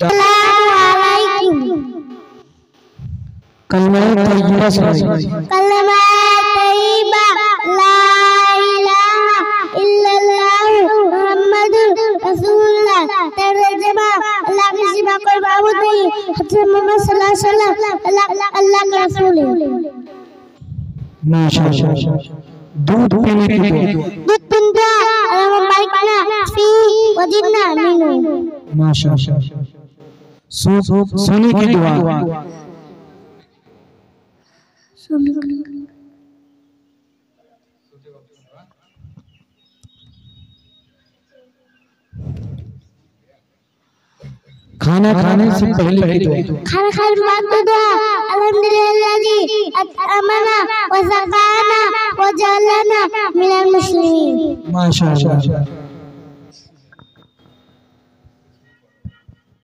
कलमा तैयबा सुनाइए। कलमा तैयबा ला इलाहा इल्लल्लाह मुहम्मदुर रसूलुल्लाह। तर्जुमा अल्लाह के सिवा कोई माबूद नहीं, हज़रत मोहम्मद सल्लल्लाहु अलैहि वसल्लम अल्लाह का रसूल है। माशाअल्लाह। दूध पीने की दुआ। दूध पिंदा अल्लाहुम्मा बारिकना फी वजिदना मिनहु। माशाअल्लाह। सोने की दुआ। खाना खाने से पहले की दुआ। खाना खाने के बाद की दुआ। अल्हम्दुलिल्लाह जी अमना व ज़काना व जअलना मिनल मुस्लिमीन। माशाअल्लाह।